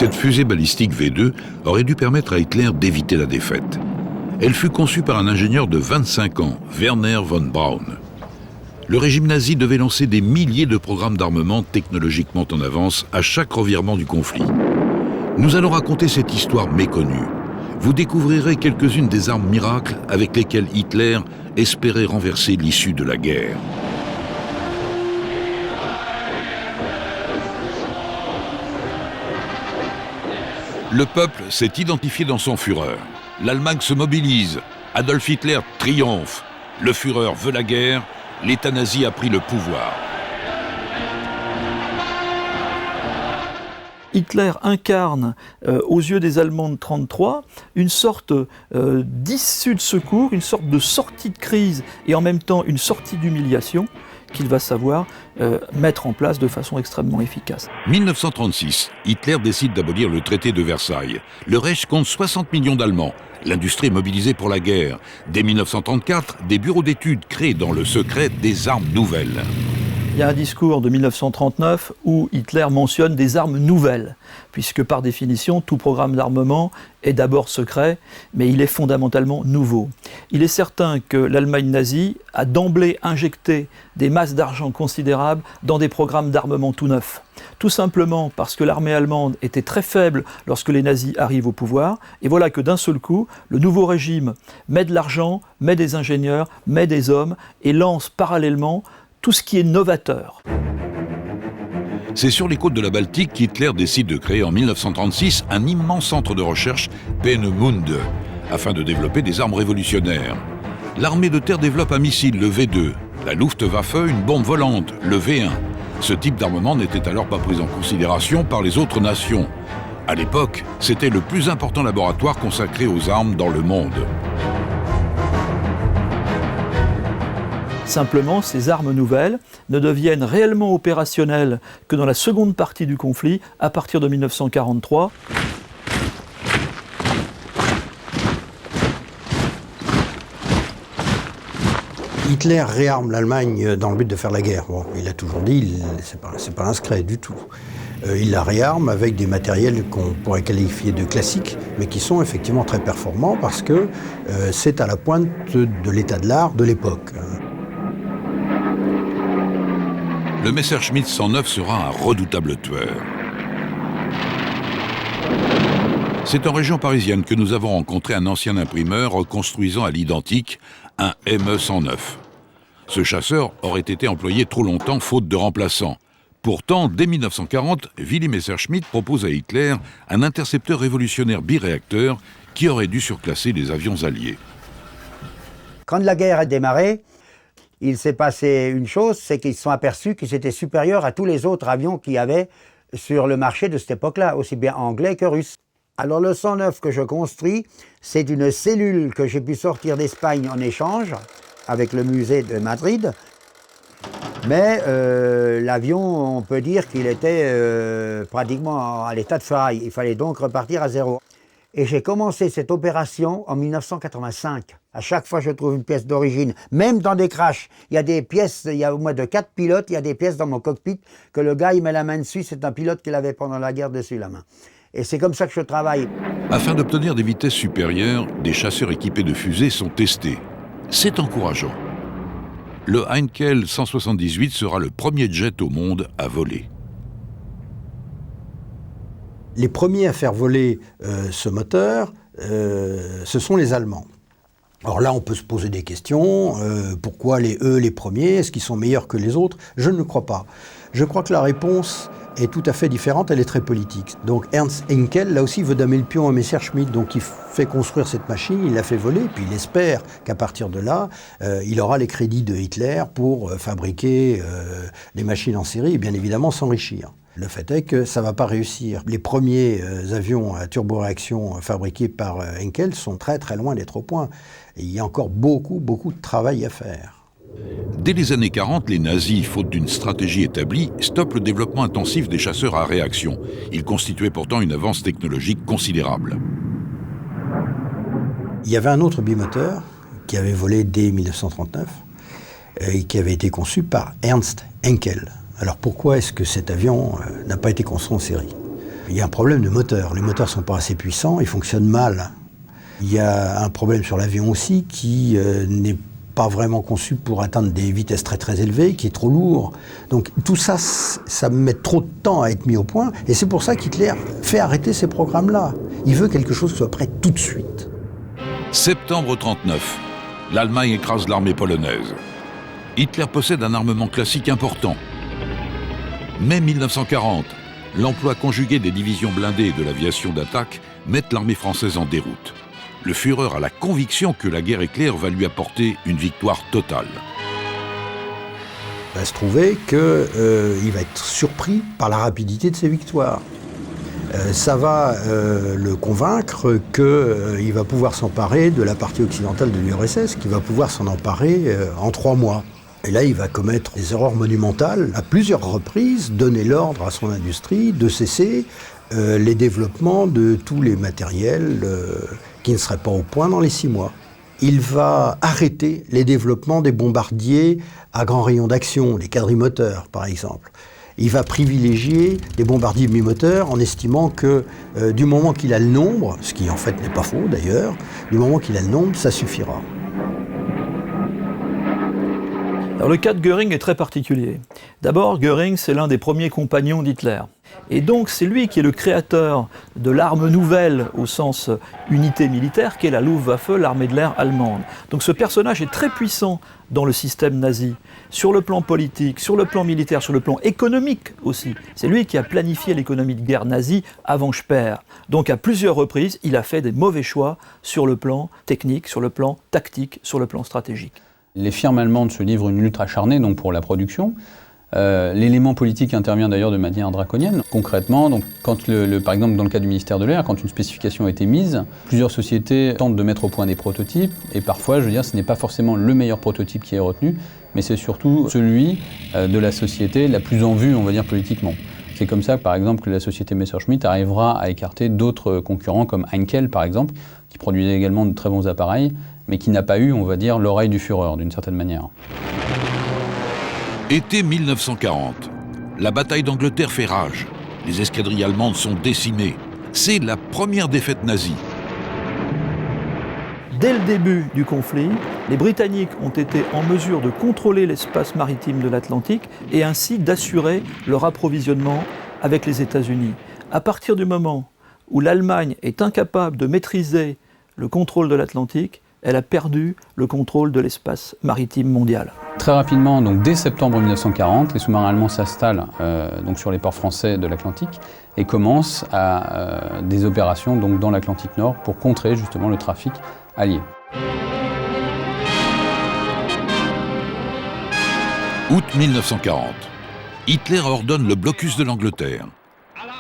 Cette fusée balistique V2 aurait dû permettre à Hitler d'éviter la défaite. Elle fut conçue par un ingénieur de 25 ans, Werner von Braun. Le régime nazi devait lancer des milliers de programmes d'armement technologiquement en avance à chaque revirement du conflit. Nous allons raconter cette histoire méconnue. Vous découvrirez quelques-unes des armes miracles avec lesquelles Hitler espérait renverser l'issue de la guerre. Le peuple s'est identifié dans son Führer. L'Allemagne se mobilise. Adolf Hitler triomphe. Le Führer veut la guerre. L'État nazi a pris le pouvoir. Hitler incarne, aux yeux des Allemands de 1933, une sorte d'issue de secours, une sorte de sortie de crise et en même temps une sortie d'humiliation qu'il va savoir mettre en place de façon extrêmement efficace. 1936, Hitler décide d'abolir le traité de Versailles. Le Reich compte 60 millions d'Allemands. L'industrie est mobilisée pour la guerre. Dès 1934, des bureaux d'études créent dans le secret des armes nouvelles. Il y a un discours de 1939 où Hitler mentionne des armes nouvelles, puisque par définition, tout programme d'armement est d'abord secret, mais il est fondamentalement nouveau. Il est certain que l'Allemagne nazie a d'emblée injecté des masses d'argent considérables dans des programmes d'armement tout neufs. Tout simplement parce que l'armée allemande était très faible lorsque les nazis arrivent au pouvoir, et voilà que d'un seul coup, le nouveau régime met de l'argent, met des ingénieurs, met des hommes, et lance parallèlement tout ce qui est novateur. C'est sur les côtes de la Baltique qu'Hitler décide de créer en 1936 un immense centre de recherche, Peenemünde, afin de développer des armes révolutionnaires. L'armée de terre développe un missile, le V2. La Luftwaffe, une bombe volante, le V1. Ce type d'armement n'était alors pas pris en considération par les autres nations. À l'époque, c'était le plus important laboratoire consacré aux armes dans le monde. Simplement, ces armes nouvelles ne deviennent réellement opérationnelles que dans la seconde partie du conflit, à partir de 1943. Hitler réarme l'Allemagne dans le but de faire la guerre. Bon, il a toujours dit, c'est pas inscrit du tout. Il la réarme avec des matériels qu'on pourrait qualifier de classiques, mais qui sont effectivement très performants parce que c'est à la pointe de l'état de l'art de l'époque. Le Messerschmitt 109 sera un redoutable tueur. C'est en région parisienne que nous avons rencontré un ancien imprimeur reconstruisant à l'identique un ME 109. Ce chasseur aurait été employé trop longtemps faute de remplaçant. Pourtant, dès 1940, Willy Messerschmitt propose à Hitler un intercepteur révolutionnaire biréacteur qui aurait dû surclasser les avions alliés. Quand la guerre a démarré, il s'est passé une chose, c'est qu'ils se sont aperçus qu'ils étaient supérieurs à tous les autres avions qu'il y avait sur le marché de cette époque-là, aussi bien anglais que russe. Alors le 109 que je construis, c'est une cellule que j'ai pu sortir d'Espagne en échange avec le musée de Madrid. Mais l'avion, on peut dire qu'il était pratiquement à l'état de ferraille. Il fallait donc repartir à zéro. Et j'ai commencé cette opération en 1985. À chaque fois, je trouve une pièce d'origine. Même dans des crashs, il y a des pièces, il y a au moins de 4 pilotes, il y a des pièces dans mon cockpit que le gars, il met la main dessus, c'est un pilote qui l'avait pendant la guerre dessus la main. Et c'est comme ça que je travaille. Afin d'obtenir des vitesses supérieures, des chasseurs équipés de fusées sont testés. C'est encourageant. Le Heinkel 178 sera le premier jet au monde à voler. Les premiers à faire voler ce moteur, ce sont les Allemands. Alors là, on peut se poser des questions. Pourquoi eux les premiers? Est-ce qu'ils sont meilleurs que les autres? Je ne le crois pas. Je crois que la réponse est tout à fait différente, elle est très politique. Donc Ernst Heinkel, là aussi, veut damer le pion à Messerschmitt, donc il fait construire cette machine, il la fait voler, puis il espère qu'à partir de là, il aura les crédits de Hitler pour fabriquer des machines en série et bien évidemment s'enrichir. Le fait est que ça ne va pas réussir. Les premiers avions à turboréaction fabriqués par Heinkel sont très très loin d'être au point. Et il y a encore beaucoup de travail à faire. Dès les années 40, les nazis, faute d'une stratégie établie, stoppent le développement intensif des chasseurs à réaction. Ils constituaient pourtant une avance technologique considérable. Il y avait un autre bimoteur qui avait volé dès 1939 et qui avait été conçu par Ernst Heinkel. Alors pourquoi est-ce que cet avion n'a pas été construit en série? il y a un problème de moteur. Les moteurs ne sont pas assez puissants, ils fonctionnent mal. Il y a un problème sur l'avion aussi qui n'est pas vraiment conçu pour atteindre des vitesses très très élevées, qui est trop lourd. Donc tout ça, ça met trop de temps à être mis au point, et c'est pour ça qu'Hitler fait arrêter ces programmes-là. Il veut quelque chose qui soit prêt tout de suite. Septembre 1939, l'Allemagne écrase l'armée polonaise. Hitler possède un armement classique important. Mai 1940, l'emploi conjugué des divisions blindées et de l'aviation d'attaque mettent l'armée française en déroute. Le Führer a la conviction que la guerre éclair va lui apporter une victoire totale. Il va se trouver qu'il va être surpris par la rapidité de ses victoires. Ça va le convaincre qu'il va pouvoir s'emparer de la partie occidentale de l'URSS, qu'il va pouvoir s'en emparer en 3 mois. Et là, il va commettre des erreurs monumentales à plusieurs reprises, donner l'ordre à son industrie de cesser les développements de tous les matériels qui ne seraient pas au point dans les 6 mois. Il va arrêter les développements des bombardiers à grand rayon d'action, les quadrimoteurs par exemple. Il va privilégier les bombardiers bimoteurs en estimant que du moment qu'il a le nombre, ce qui en fait n'est pas faux d'ailleurs, du moment qu'il a le nombre, ça suffira. Alors, le cas de Göring est très particulier. D'abord, Göring, c'est l'un des premiers compagnons d'Hitler. Et donc, c'est lui qui est le créateur de l'arme nouvelle au sens unité militaire, qui est la Luftwaffe, l'armée de l'air allemande. Donc ce personnage est très puissant dans le système nazi, sur le plan politique, sur le plan militaire, sur le plan économique aussi. C'est lui qui a planifié l'économie de guerre nazie avant Speer. Donc à plusieurs reprises, il a fait des mauvais choix sur le plan technique, sur le plan tactique, sur le plan stratégique. Les firmes allemandes se livrent une lutte acharnée donc pour la production. L'élément politique intervient d'ailleurs de manière draconienne. Concrètement, donc, quand par exemple dans le cas du ministère de l'Air, quand une spécification a été mise, plusieurs sociétés tentent de mettre au point des prototypes, et parfois, je veux dire, ce n'est pas forcément le meilleur prototype qui est retenu, mais c'est surtout celui de la société la plus en vue, on va dire, politiquement. C'est comme ça, par exemple, que la société Messerschmitt arrivera à écarter d'autres concurrents comme Heinkel, par exemple, qui produisait également de très bons appareils, mais qui n'a pas eu, on va dire, l'oreille du Führer, d'une certaine manière. Été 1940. La bataille d'Angleterre fait rage. Les escadrilles allemandes sont décimées. C'est la première défaite nazie. Dès le début du conflit, les Britanniques ont été en mesure de contrôler l'espace maritime de l'Atlantique et ainsi d'assurer leur approvisionnement avec les États-Unis. À partir du moment où l'Allemagne est incapable de maîtriser le contrôle de l'Atlantique, elle a perdu le contrôle de l'espace maritime mondial. Très rapidement, donc dès septembre 1940, les sous-marins allemands s'installent donc sur les ports français de l'Atlantique et commencent à des opérations donc dans l'Atlantique Nord pour contrer justement le trafic allié. Août 1940. Hitler ordonne le blocus de l'Angleterre.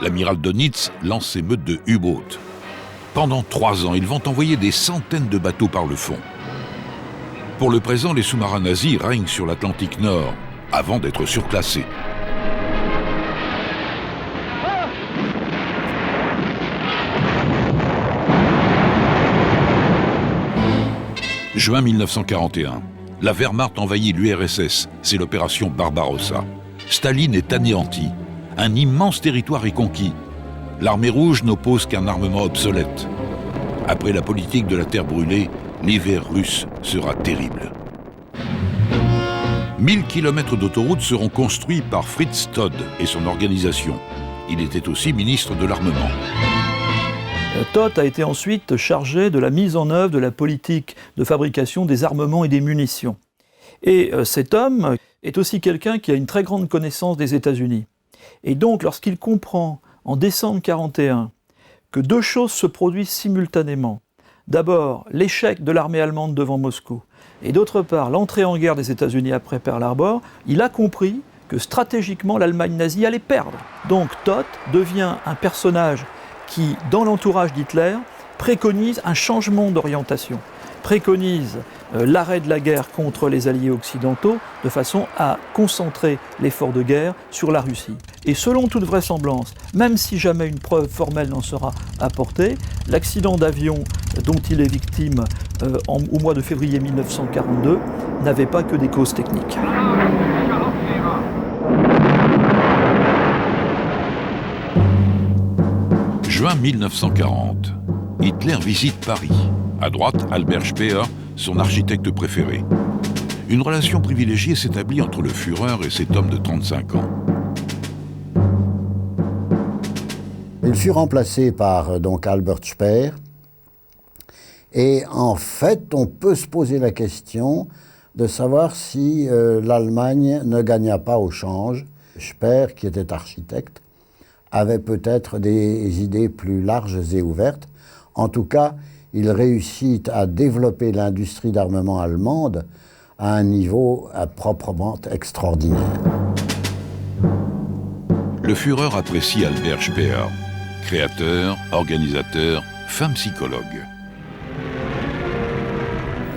L'amiral Dönitz lance ses meutes de U-boat. Pendant 3 ans, ils vont envoyer des centaines de bateaux par le fond. Pour le présent, les sous-marins nazis règnent sur l'Atlantique Nord, avant d'être surclassés. Juin 1941. La Wehrmacht envahit l'URSS, c'est l'opération Barbarossa. Staline est anéanti. Un immense territoire est conquis. L'armée rouge n'oppose qu'un armement obsolète. Après la politique de la terre brûlée, l'hiver russe sera terrible. 1000 km d'autoroutes seront construits par Fritz Todt et son organisation. Il était aussi ministre de l'Armement. Todt a été ensuite chargé de la mise en œuvre de la politique de fabrication des armements et des munitions. Et cet homme est aussi quelqu'un qui a une très grande connaissance des États-Unis. Et donc, lorsqu'il comprend en décembre 1941 que 2 choses se produisent simultanément. D'abord, l'échec de l'armée allemande devant Moscou, et d'autre part, l'entrée en guerre des États-Unis après Pearl Harbor, il a compris que stratégiquement, l'Allemagne nazie allait perdre. Donc Todt devient un personnage qui, dans l'entourage d'Hitler, préconise un changement d'orientation, préconise l'arrêt de la guerre contre les alliés occidentaux de façon à concentrer l'effort de guerre sur la Russie. Et selon toute vraisemblance, même si jamais une preuve formelle n'en sera apportée, l'accident d'avion dont il est victime au mois de février 1942 n'avait pas que des causes techniques. Juin 1940. Hitler visite Paris. À droite, Albert Speer, son architecte préféré. Une relation privilégiée s'établit entre le Führer et cet homme de 35 ans. Il fut remplacé par donc Albert Speer. Et en fait, on peut se poser la question de savoir si l'Allemagne ne gagna pas au change. Speer, qui était architecte, avait peut-être des idées plus larges et ouvertes. En tout cas, il réussit à développer l'industrie d'armement allemande à un niveau proprement extraordinaire. Le Führer apprécie Albert Speer, créateur, organisateur, fin psychologue.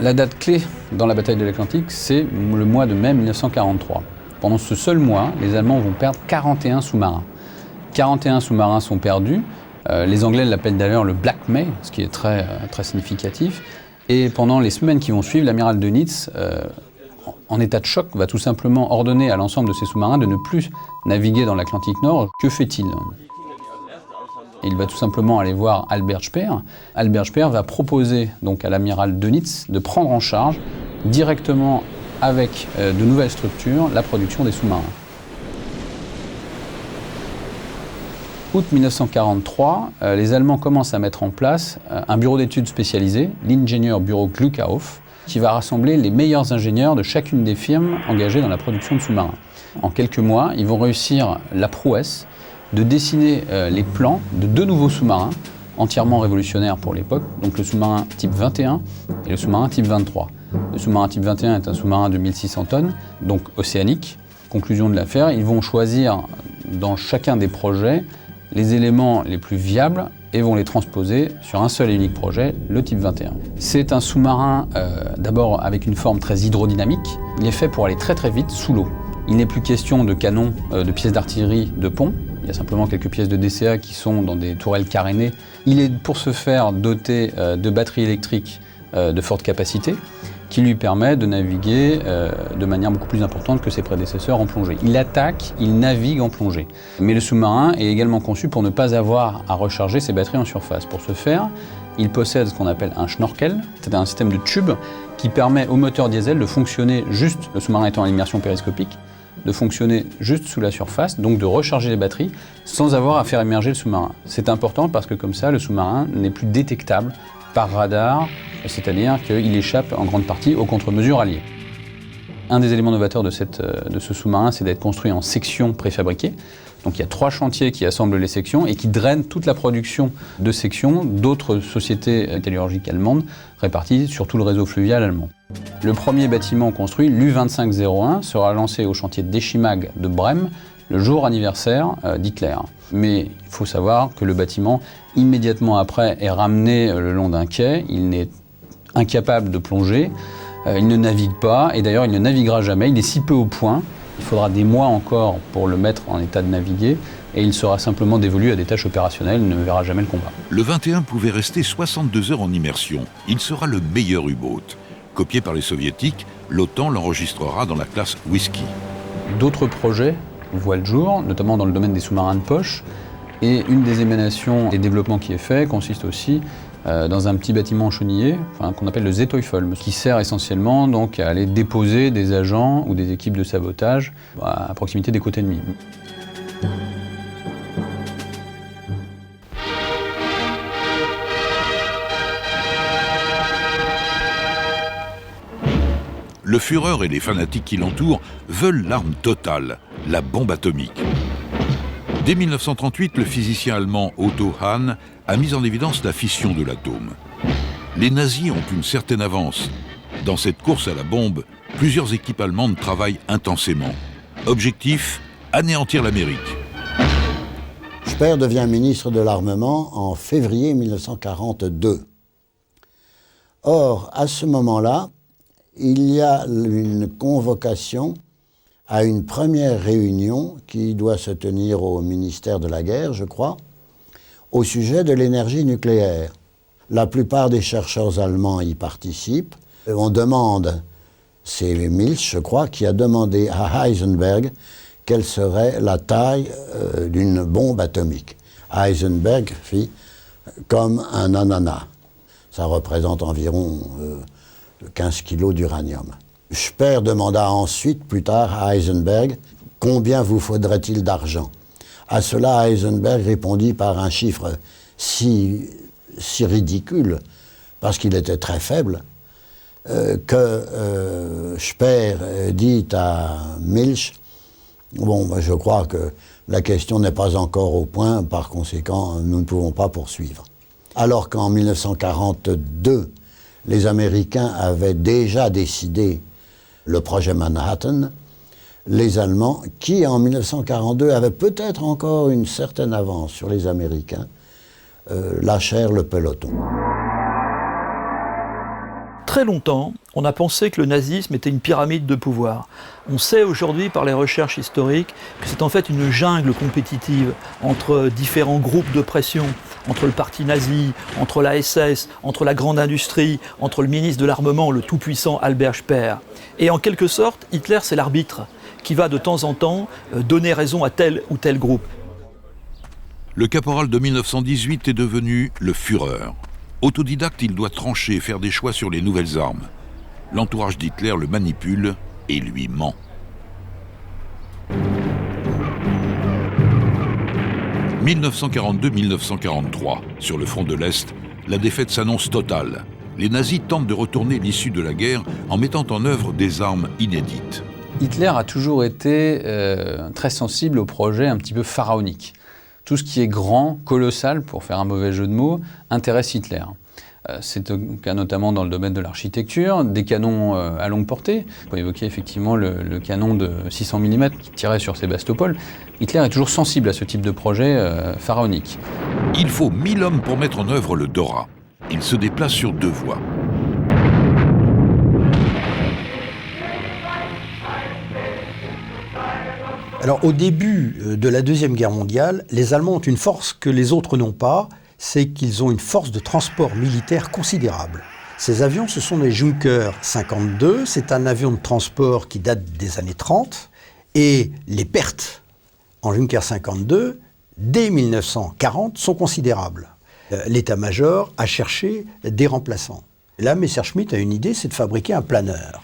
La date clé dans la bataille de l'Atlantique, c'est le mois de mai 1943. Pendant ce seul mois, les Allemands vont perdre 41 sous-marins. 41 sous-marins sont perdus. Les Anglais l'appellent d'ailleurs le Black May, ce qui est très, très significatif. Et pendant les semaines qui vont suivre, l'amiral Dönitz, en état de choc, va tout simplement ordonner à l'ensemble de ses sous-marins de ne plus naviguer dans l'Atlantique Nord. Que fait-il ? Il va tout simplement aller voir Albert Speer. Albert Speer va proposer donc à l'amiral Dönitz de prendre en charge directement avec de nouvelles structures la production des sous-marins. Août 1943, les Allemands commencent à mettre en place un bureau d'études spécialisé, l'Ingenieurbüro Glückauf, qui va rassembler les meilleurs ingénieurs de chacune des firmes engagées dans la production de sous-marins. En quelques mois, ils vont réussir la prouesse de dessiner les plans de 2 nouveaux sous-marins, entièrement révolutionnaires pour l'époque, donc le sous-marin type 21 et le sous-marin type 23. Le sous-marin type 21 est un sous-marin de 1600 tonnes, donc océanique. Conclusion de l'affaire, ils vont choisir dans chacun des projets les éléments les plus viables et vont les transposer sur un seul et unique projet, le type 21. C'est un sous-marin d'abord avec une forme très hydrodynamique. Il est fait pour aller très très vite sous l'eau. Il n'est plus question de canons, de pièces d'artillerie, de ponts. Il y a simplement quelques pièces de DCA qui sont dans des tourelles carénées. Il est pour ce faire doté de batteries électriques de forte capacité, qui lui permet de naviguer de manière beaucoup plus importante que ses prédécesseurs en plongée. Il attaque, il navigue en plongée. Mais le sous-marin est également conçu pour ne pas avoir à recharger ses batteries en surface. Pour ce faire, il possède ce qu'on appelle un schnorkel, c'est un système de tube qui permet au moteur diesel de fonctionner juste, le sous-marin étant en immersion périscopique, de fonctionner juste sous la surface, donc de recharger les batteries sans avoir à faire émerger le sous-marin. C'est important parce que comme ça, le sous-marin n'est plus détectable par radar, c'est-à-dire qu'il échappe en grande partie aux contre-mesures alliées. Un des éléments novateurs de ce sous-marin, c'est d'être construit en sections préfabriquées. Donc il y a 3 chantiers qui assemblent les sections et qui drainent toute la production de sections d'autres sociétés métallurgiques allemandes réparties sur tout le réseau fluvial allemand. Le premier bâtiment construit, l'U-2501, sera lancé au chantier d'Echimag de Brême le jour anniversaire d'Hitler. Mais il faut savoir que le bâtiment, immédiatement après, est ramené le long d'un quai. Il n'est incapable de plonger, il ne navigue pas, et d'ailleurs il ne naviguera jamais, il est si peu au point. Il faudra des mois encore pour le mettre en état de naviguer, et il sera simplement dévolu à des tâches opérationnelles, il ne verra jamais le combat. Le 21 pouvait rester 62 heures en immersion. Il sera le meilleur U-boat. Copié par les soviétiques, l'OTAN l'enregistrera dans la classe Whisky. D'autres projets voient le jour, notamment dans le domaine des sous-marins de poche, et une des émanations et développements qui est fait consiste aussi dans un petit bâtiment chenillé, qu'on appelle le Seeteufel, qui sert essentiellement donc à aller déposer des agents ou des équipes de sabotage à proximité des côtes ennemies. Le Führer et les fanatiques qui l'entourent veulent l'arme totale, la bombe atomique. Dès 1938, le physicien allemand Otto Hahn a mis en évidence la fission de l'atome. Les nazis ont une certaine avance. Dans cette course à la bombe, plusieurs équipes allemandes travaillent intensément. Objectif, anéantir l'Amérique. Speer devient ministre de l'Armement en février 1942. Or, à ce moment-là, il y a une convocation à une première réunion qui doit se tenir au ministère de la Guerre, je crois, au sujet de l'énergie nucléaire. La plupart des chercheurs allemands y participent. On demande, c'est Mills, je crois, qui a demandé à Heisenberg quelle serait la taille d'une bombe atomique. Heisenberg fit comme un ananas. Ça représente environ 15 kilos d'uranium. Speer demanda ensuite, plus tard, à Heisenberg, combien vous faudrait-il d'argent? À cela, Heisenberg répondit par un chiffre si ridicule, parce qu'il était très faible, que Speer dit à Milch, bon, je crois que la question n'est pas encore au point, par conséquent, nous ne pouvons pas poursuivre. Alors qu'en 1942, les Américains avaient déjà décidé le projet Manhattan, les Allemands, qui en 1942 avaient peut-être encore une certaine avance sur les Américains, lâchèrent le peloton. Très longtemps, on a pensé que le nazisme était une pyramide de pouvoir. On sait aujourd'hui par les recherches historiques que c'est en fait une jungle compétitive entre différents groupes de pression, entre le parti nazi, entre la SS, entre la grande industrie, entre le ministre de l'armement, le tout-puissant Albert Speer. Et en quelque sorte, Hitler, c'est l'arbitre qui va de temps en temps donner raison à tel ou tel groupe. Le caporal de 1918 est devenu le Führer. Autodidacte, il doit trancher, faire des choix sur les nouvelles armes. L'entourage d'Hitler le manipule et lui ment. « 1942-1943, sur le front de l'Est, la défaite s'annonce totale. Les nazis tentent de retourner l'issue de la guerre en mettant en œuvre des armes inédites. Hitler a toujours été très sensible au projet un petit peu pharaonique. Tout ce qui est grand, colossal, pour faire un mauvais jeu de mots, intéresse Hitler. C'est le cas notamment dans le domaine de l'architecture, des canons à longue portée. On peut évoquer effectivement le canon de 600 mm qui tirait sur Sébastopol. Hitler est toujours sensible à ce type de projet pharaonique. Il faut 1000 hommes pour mettre en œuvre le Dora. Il se déplace sur 2 voies. Alors au début de la Deuxième Guerre mondiale, les Allemands ont une force que les autres n'ont pas, c'est qu'ils ont une force de transport militaire considérable. Ces avions, ce sont des Junker 52, c'est un avion de transport qui date des années 30, et les pertes en Junker 52, dès 1940, sont considérables. L'état-major a cherché des remplaçants. Là, Messerschmitt a une idée, c'est de fabriquer un planeur.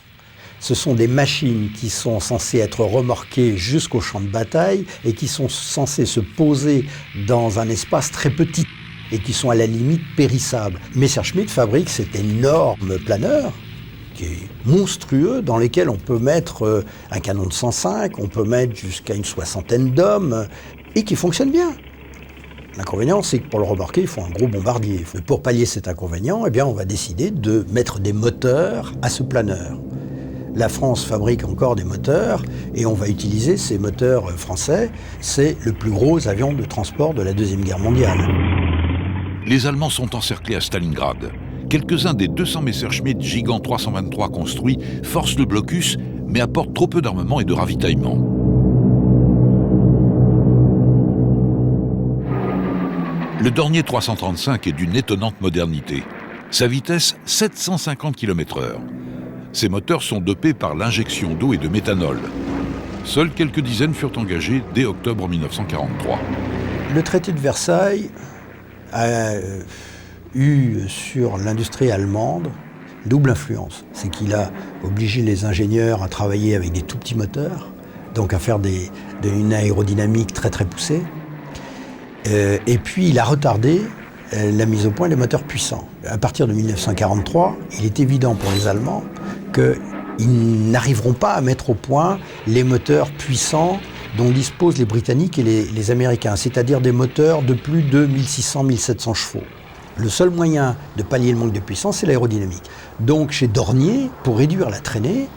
Ce sont des machines qui sont censées être remorquées jusqu'au champ de bataille et qui sont censées se poser dans un espace très petit et qui sont à la limite périssables. Messerschmitt fabrique cet énorme planeur qui est monstrueux, dans lequel on peut mettre un canon de 105, on peut mettre jusqu'à une 60aine d'hommes et qui fonctionne bien. L'inconvénient, c'est que pour le remorquer, il faut un gros bombardier. Pour pallier cet inconvénient, eh bien, on va décider de mettre des moteurs à ce planeur. La France fabrique encore des moteurs et on va utiliser ces moteurs français. C'est le plus gros avion de transport de la Deuxième Guerre mondiale. Les Allemands sont encerclés à Stalingrad. Quelques-uns des 200 Messerschmitt Gigant 323 construits forcent le blocus, mais apportent trop peu d'armement et de ravitaillement. Le Dornier 335 est d'une étonnante modernité. Sa vitesse, 750 km/h. Ces moteurs sont dopés par l'injection d'eau et de méthanol. Seules quelques dizaines furent engagées dès octobre 1943. Le traité de Versailles a eu sur l'industrie allemande double influence. C'est qu'il a obligé les ingénieurs à travailler avec des tout petits moteurs, donc à faire une aérodynamique très très poussée. Et puis il a retardé la mise au point des moteurs puissants. À partir de 1943, il est évident pour les Allemands qu'ils n'arriveront pas à mettre au point les moteurs puissants dont disposent les Britanniques et les Américains, c'est-à-dire des moteurs de plus de 1600-1700 chevaux. Le seul moyen de pallier le manque de puissance, c'est l'aérodynamique. Donc chez Dornier, pour réduire la traînée,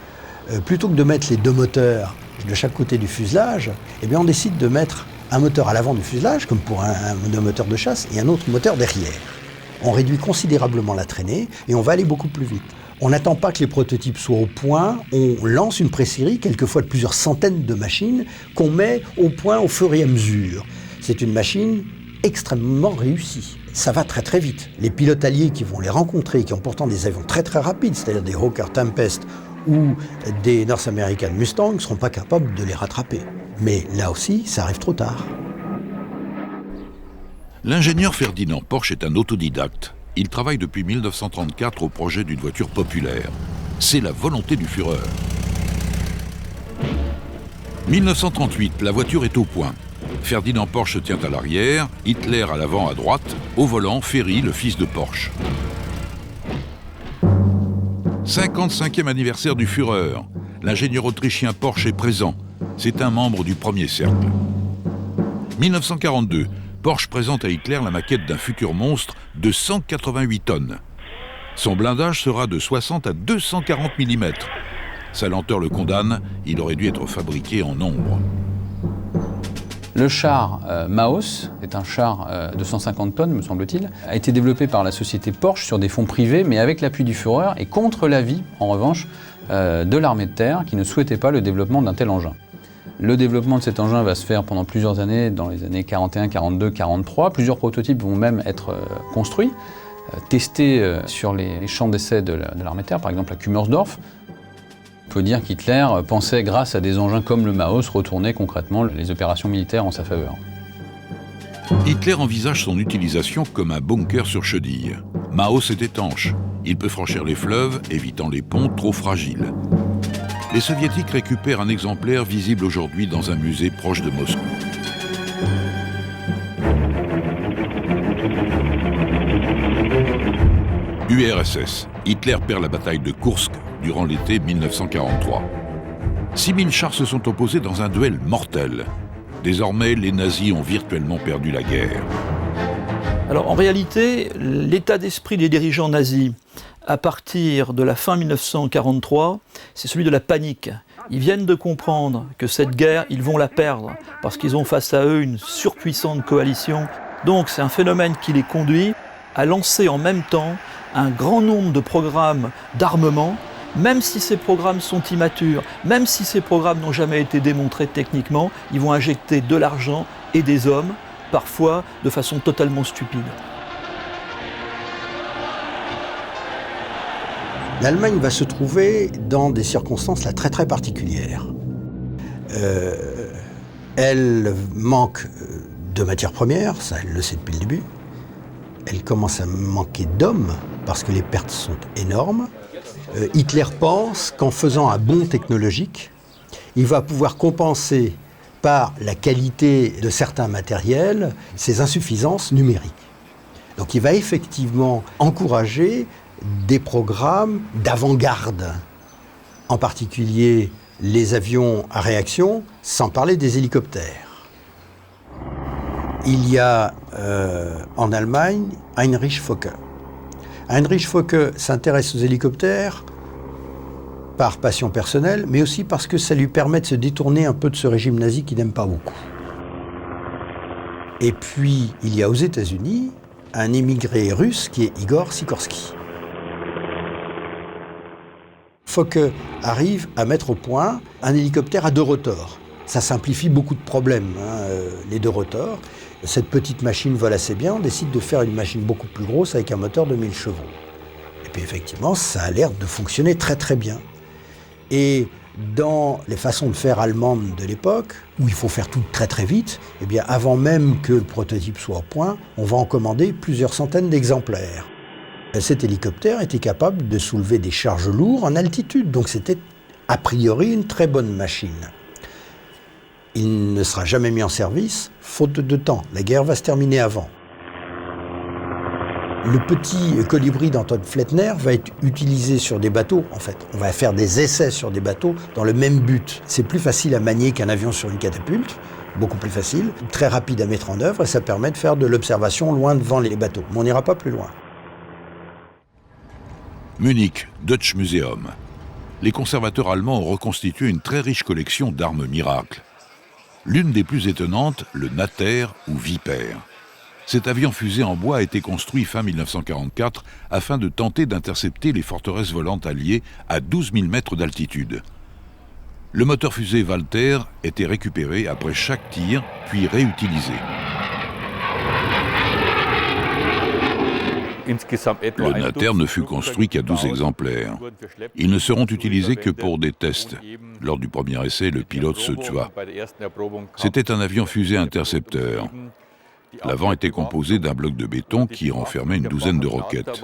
plutôt que de mettre les 2 moteurs de chaque côté du fuselage, eh bien on décide de mettre un moteur à l'avant du fuselage, comme pour un moteur de chasse, et un autre moteur derrière. On réduit considérablement la traînée et on va aller beaucoup plus vite. On n'attend pas que les prototypes soient au point, on lance une pré-série, quelquefois de plusieurs centaines de machines, qu'on met au point au fur et à mesure. C'est une machine extrêmement réussie. Ça va très très vite. Les pilotes alliés qui vont les rencontrer, qui ont pourtant des avions très très rapides, c'est-à-dire des Hawker Tempest ou des North American Mustang, ne seront pas capables de les rattraper. Mais là aussi, ça arrive trop tard. L'ingénieur Ferdinand Porsche est un autodidacte. Il travaille depuis 1934 au projet d'une voiture populaire. C'est la volonté du Führer. 1938, la voiture est au point. Ferdinand Porsche tient à l'arrière, Hitler à l'avant à droite, au volant, Ferry, le fils de Porsche. 55e anniversaire du Führer. L'ingénieur autrichien Porsche est présent. C'est un membre du premier cercle. 1942, Porsche présente à Hitler la maquette d'un futur monstre de 188 tonnes. Son blindage sera de 60 à 240 mm. Sa lenteur le condamne, il aurait dû être fabriqué en nombre. Le char Maus, est un char de 150 tonnes, me semble-t-il, a été développé par la société Porsche sur des fonds privés, mais avec l'appui du Führer et contre l'avis, en revanche, de l'armée de terre, qui ne souhaitait pas le développement d'un tel engin. Le développement de cet engin va se faire pendant plusieurs années, dans les années 41, 42, 43. Plusieurs prototypes vont même être construits, testés sur les champs d'essai de l'armée de terre, par exemple à Kummersdorf. Il faut dire qu'Hitler pensait, grâce à des engins comme le Maus, retourner concrètement les opérations militaires en sa faveur. Hitler envisage son utilisation comme un bunker sur chenille. Maus est étanche. Il peut franchir les fleuves, évitant les ponts trop fragiles. Les soviétiques récupèrent un exemplaire visible aujourd'hui dans un musée proche de Moscou. URSS. Hitler perd la bataille de Koursk durant l'été 1943. 6000 chars se sont opposés dans un duel mortel. Désormais, les nazis ont virtuellement perdu la guerre. Alors en réalité, l'état d'esprit des dirigeants nazis, à partir de la fin 1943, c'est celui de la panique. Ils viennent de comprendre que cette guerre, ils vont la perdre, parce qu'ils ont face à eux une surpuissante coalition. Donc c'est un phénomène qui les conduit à lancer en même temps un grand nombre de programmes d'armement, même si ces programmes sont immatures, même si ces programmes n'ont jamais été démontrés techniquement, ils vont injecter de l'argent et des hommes, parfois de façon totalement stupide. L'Allemagne va se trouver dans des circonstances là, très très particulières. Elle manque de matières premières, ça elle le sait depuis le début. Elle commence à manquer d'hommes parce que les pertes sont énormes. Hitler pense qu'en faisant un bond technologique, il va pouvoir compenser par la qualité de certains matériels ses insuffisances numériques. Donc il va effectivement encourager des programmes d'avant-garde, en particulier les avions à réaction, sans parler des hélicoptères. Il y a en Allemagne Heinrich Focke. Heinrich Focke s'intéresse aux hélicoptères par passion personnelle, mais aussi parce que ça lui permet de se détourner un peu de ce régime nazi qu'il n'aime pas beaucoup. Et puis, il y a aux États-Unis un émigré russe qui est Igor Sikorsky. Focke arrive à mettre au point un hélicoptère à 2 rotors. Ça simplifie beaucoup de problèmes, les 2 rotors. Cette petite machine vole assez bien, on décide de faire une machine beaucoup plus grosse avec un moteur de 1000 chevaux. Et puis effectivement, ça a l'air de fonctionner très très bien. Et dans les façons de faire allemandes de l'époque, où il faut faire tout très très vite, eh bien avant même que le prototype soit au point, on va en commander plusieurs centaines d'exemplaires. Cet hélicoptère était capable de soulever des charges lourdes en altitude, donc c'était a priori une très bonne machine. Il ne sera jamais mis en service, faute de temps. La guerre va se terminer avant. Le petit colibri d'Anton Flettner va être utilisé sur des bateaux, en fait. On va faire des essais sur des bateaux dans le même but. C'est plus facile à manier qu'un avion sur une catapulte, beaucoup plus facile, très rapide à mettre en œuvre, et ça permet de faire de l'observation loin devant les bateaux. Mais on n'ira pas plus loin. Munich, Deutsche Museum. Les conservateurs allemands ont reconstitué une très riche collection d'armes miracles. L'une des plus étonnantes, le Natter ou Viper. Cet avion-fusée en bois a été construit fin 1944 afin de tenter d'intercepter les forteresses volantes alliées à 12 000 mètres d'altitude. Le moteur fusée Walter était récupéré après chaque tir, puis réutilisé. Le Natter ne fut construit qu'à 12 exemplaires. Ils ne seront utilisés que pour des tests. Lors du premier essai, le pilote se tua. C'était un avion-fusée intercepteur. L'avant était composé d'un bloc de béton qui renfermait une douzaine de roquettes.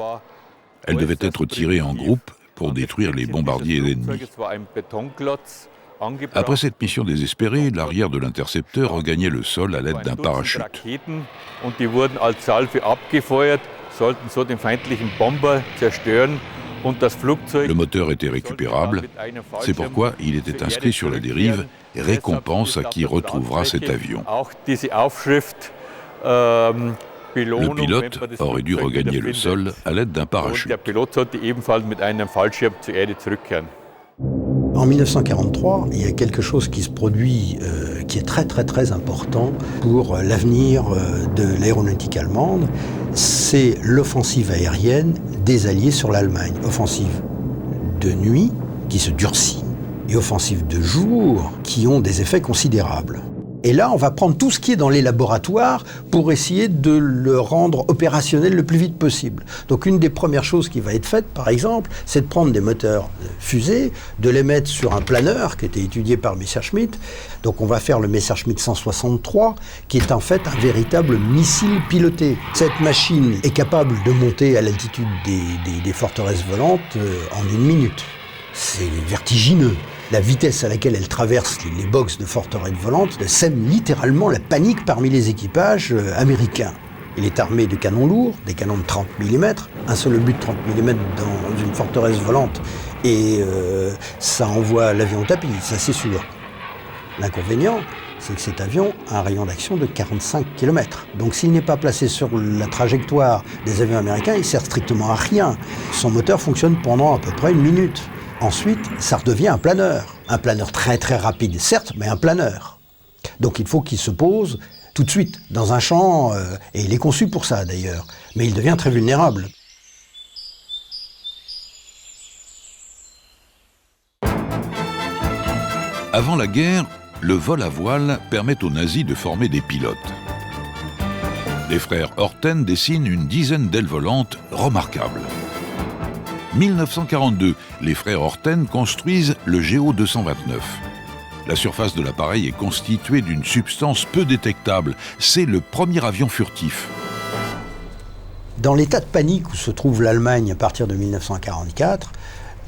Elles devaient être tirées en groupe pour détruire les bombardiers ennemis. Après cette mission désespérée, l'arrière de l'intercepteur regagnait le sol à l'aide d'un parachute. Le moteur était récupérable, c'est pourquoi il était inscrit sur la dérive « Récompense à qui retrouvera cet avion ». Le pilote aurait dû regagner le sol à l'aide d'un parachute. En 1943, il y a quelque chose qui se produit qui est très important pour l'avenir de l'aéronautique allemande. C'est l'offensive aérienne des Alliés sur l'Allemagne. Offensive de nuit qui se durcit et offensive de jour qui ont des effets considérables. Et là, on va prendre tout ce qui est dans les laboratoires pour essayer de le rendre opérationnel le plus vite possible. Donc une des premières choses qui va être faite, par exemple, c'est de prendre des moteurs fusées, de les mettre sur un planeur qui était étudié par Messerschmitt. Donc on va faire le Messerschmitt 163, qui est en fait un véritable missile piloté. Cette machine est capable de monter à l'altitude des forteresses volantes en 1 minute. C'est vertigineux. La vitesse à laquelle elle traverse les boxes de forteresses volantes sème littéralement la panique parmi les équipages américains. Il est armé de canons lourds, des canons de 30 mm, un seul but de 30 mm dans une forteresse volante, et ça envoie l'avion au tapis, ça c'est sûr. L'inconvénient, c'est que cet avion a un rayon d'action de 45 km. Donc s'il n'est pas placé sur la trajectoire des avions américains, il sert strictement à rien. Son moteur fonctionne pendant à peu près 1 minute. Ensuite, ça redevient un planeur très rapide, certes, mais un planeur. Donc il faut qu'il se pose tout de suite dans un champ, et il est conçu pour ça d'ailleurs, mais il devient très vulnérable. Avant la guerre, le vol à voile permet aux nazis de former des pilotes. Les frères Horten dessinent une dizaine d'ailes volantes remarquables. 1942, les frères Horten construisent le Géo 229. La surface de l'appareil est constituée d'une substance peu détectable. C'est le premier avion furtif. Dans l'état de panique où se trouve l'Allemagne à partir de 1944,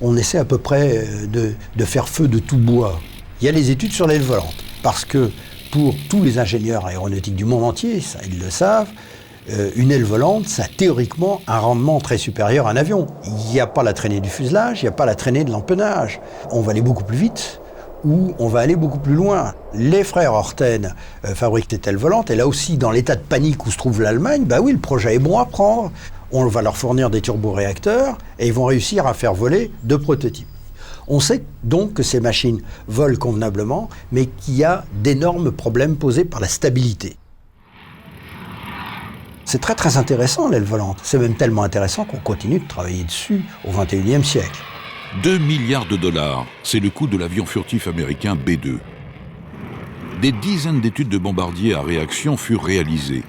on essaie à peu près de faire feu de tout bois. Il y a les études sur l'aile volante, parce que pour tous les ingénieurs aéronautiques du monde entier, ça ils le savent, une aile volante, ça a théoriquement un rendement très supérieur à un avion. Il n'y a pas la traînée du fuselage, il n'y a pas la traînée de l'empennage. On va aller beaucoup plus vite ou on va aller beaucoup plus loin. Les frères Horten fabriquent des ailes volantes, et là aussi, dans l'état de panique où se trouve l'Allemagne, bah oui, le projet est bon à prendre. On va leur fournir des turboréacteurs et ils vont réussir à faire voler 2 prototypes. On sait donc que ces machines volent convenablement, mais qu'il y a d'énormes problèmes posés par la stabilité. C'est très intéressant l'aile volante. C'est même tellement intéressant qu'on continue de travailler dessus au XXIe siècle. 2 milliards de dollars, c'est le coût de l'avion furtif américain B-2. Des dizaines d'études de bombardiers à réaction furent réalisées.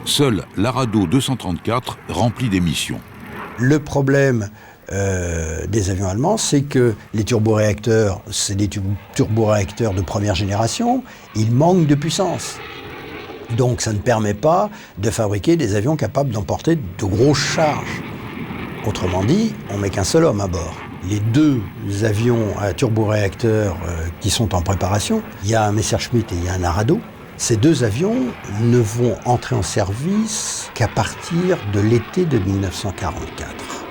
Seul l'Arado 234 remplit des missions. Le problème des avions allemands, c'est que les turboréacteurs, c'est des turboréacteurs de première génération, ils manquent de puissance. Donc ça ne permet pas de fabriquer des avions capables d'emporter de grosses charges. Autrement dit, on met qu'un seul homme à bord. Les 2 avions à turboréacteurs qui sont en préparation, il y a un Messerschmitt et il y a un Arado. Ces 2 avions ne vont entrer en service qu'à partir de l'été de 1944.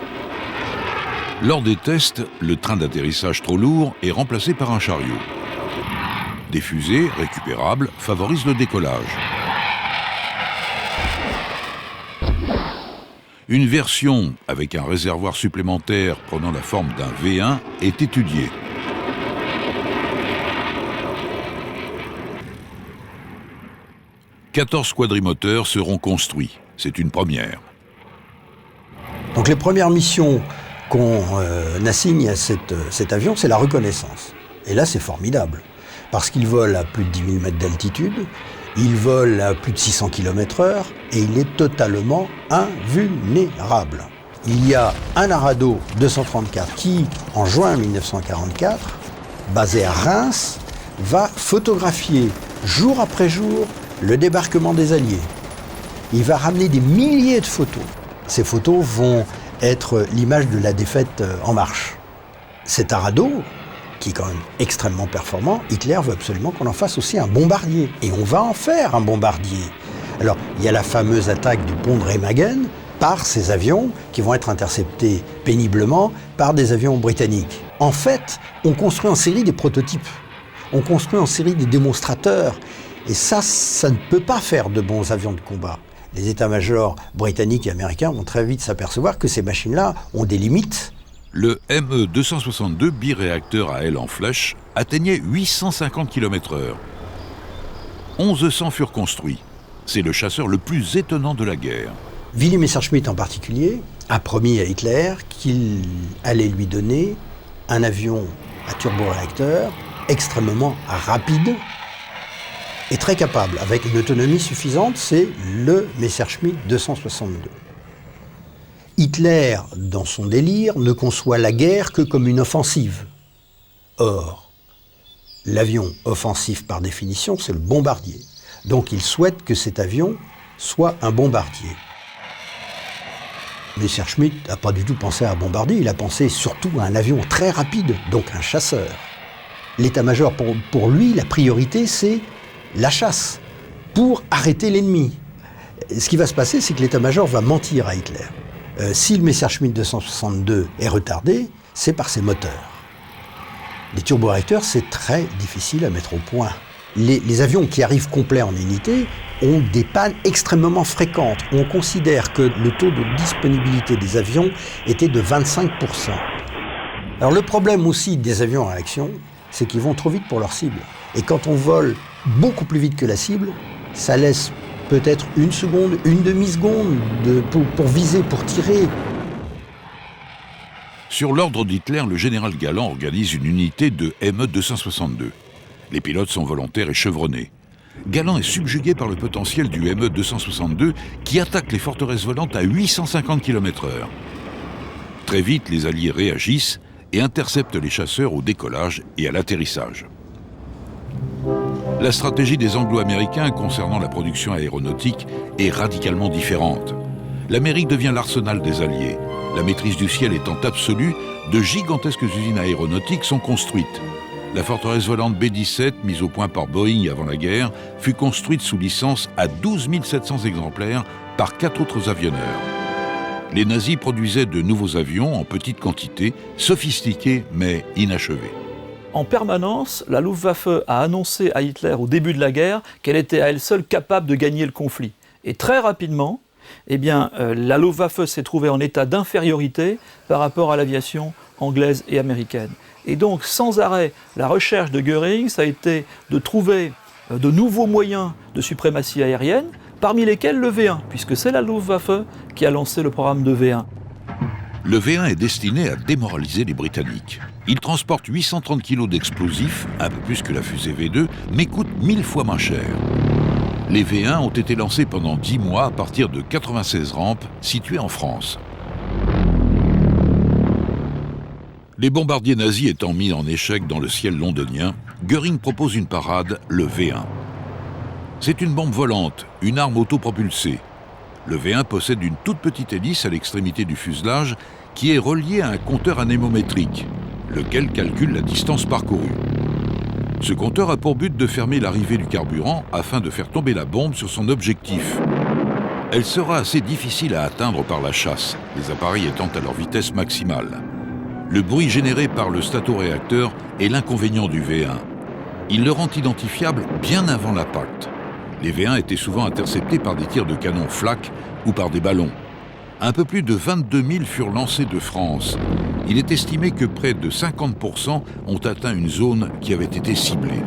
Lors des tests, le train d'atterrissage trop lourd est remplacé par un chariot. Des fusées récupérables favorisent le décollage. Une version avec un réservoir supplémentaire prenant la forme d'un V1 est étudiée. « 14 quadrimoteurs seront construits. C'est une première. » Donc les premières missions qu'on assigne à cet avion, c'est la reconnaissance. Et là, c'est formidable, parce qu'il vole à plus de 10 000 mètres d'altitude, il vole à plus de 600 km/h, et il est totalement invulnérable. Il y a un Arado 234 qui, en juin 1944, basé à Reims, va photographier jour après jour le débarquement des Alliés. Il va ramener des milliers de photos. Ces photos vont être l'image de la défaite en marche. Cet Arado, qui est quand même extrêmement performant, Hitler veut absolument qu'on en fasse aussi un bombardier. Et on va en faire un bombardier. Alors, il y a la fameuse attaque du pont de Remagen par ces avions qui vont être interceptés péniblement par des avions britanniques. En fait, on construit en série des prototypes. On construit en série des démonstrateurs. Et ça ne peut pas faire de bons avions de combat. Les états-majors britanniques et américains vont très vite s'apercevoir que ces machines-là ont des limites. Le ME-262 biréacteur à aile en flèche atteignait 850 km/h. 1100 furent construits. C'est le chasseur le plus étonnant de la guerre. Willy Messerschmitt en particulier a promis à Hitler qu'il allait lui donner un avion à turboréacteur extrêmement rapide et très capable, avec une autonomie suffisante, c'est le Messerschmitt 262. Hitler, dans son délire, ne conçoit la guerre que comme une offensive. Or, l'avion offensif par définition, c'est le bombardier. Donc il souhaite que cet avion soit un bombardier. Messerschmitt n'a pas du tout pensé à un bombardier, il a pensé surtout à un avion très rapide, donc un chasseur. L'état-major, pour lui, la priorité, c'est la chasse, pour arrêter l'ennemi. Ce qui va se passer, c'est que l'état-major va mentir à Hitler. Si le Messerschmitt 262 est retardé, c'est par ses moteurs. Les turboréacteurs, c'est très difficile à mettre au point. Les avions qui arrivent complets en unité ont des pannes extrêmement fréquentes. On considère que le taux de disponibilité des avions était de 25%. Alors le problème aussi des avions en réaction, c'est qu'ils vont trop vite pour leur cible. Et quand on vole beaucoup plus vite que la cible, ça laisse peut-être une seconde, une demi-seconde pour viser, pour tirer. Sur l'ordre d'Hitler, le général Galland organise une unité de ME-262. Les pilotes sont volontaires et chevronnés. Galland est subjugué par le potentiel du ME-262 qui attaque les forteresses volantes à 850 km/h. Très vite, les Alliés réagissent et interceptent les chasseurs au décollage et à l'atterrissage. La stratégie des Anglo-Américains concernant la production aéronautique est radicalement différente. L'Amérique devient l'arsenal des Alliés. La maîtrise du ciel étant absolue, de gigantesques usines aéronautiques sont construites. La forteresse volante B-17, mise au point par Boeing avant la guerre, fut construite sous licence à 12 700 exemplaires par 4 autres avionneurs. Les nazis produisaient de nouveaux avions en petite quantité, sophistiqués mais inachevés. En permanence, la Luftwaffe a annoncé à Hitler au début de la guerre qu'elle était à elle seule capable de gagner le conflit. Et très rapidement, la Luftwaffe s'est trouvée en état d'infériorité par rapport à l'aviation anglaise et américaine. Et donc, sans arrêt, la recherche de Göring, ça a été de trouver de nouveaux moyens de suprématie aérienne, parmi lesquels le V1, puisque c'est la Luftwaffe qui a lancé le programme de V1. Le V1 est destiné à démoraliser les Britanniques. Il transporte 830 kg d'explosifs, un peu plus que la fusée V2, mais coûte 1000 fois moins cher. Les V1 ont été lancés pendant 10 mois à partir de 96 rampes situées en France. Les bombardiers nazis étant mis en échec dans le ciel londonien, Göring propose une parade, le V1. C'est une bombe volante, une arme autopropulsée. Le V1 possède une toute petite hélice à l'extrémité du fuselage qui est reliée à un compteur anémométrique, lequel calcule la distance parcourue. Ce compteur a pour but de fermer l'arrivée du carburant afin de faire tomber la bombe sur son objectif. Elle sera assez difficile à atteindre par la chasse, les appareils étant à leur vitesse maximale. Le bruit généré par le statoréacteur est l'inconvénient du V1. Il le rend identifiable bien avant l'impact. Les V1 étaient souvent interceptés par des tirs de canon flak ou par des ballons. Un peu plus de 22 000 furent lancés de France. Il est estimé que près de 50% ont atteint une zone qui avait été ciblée.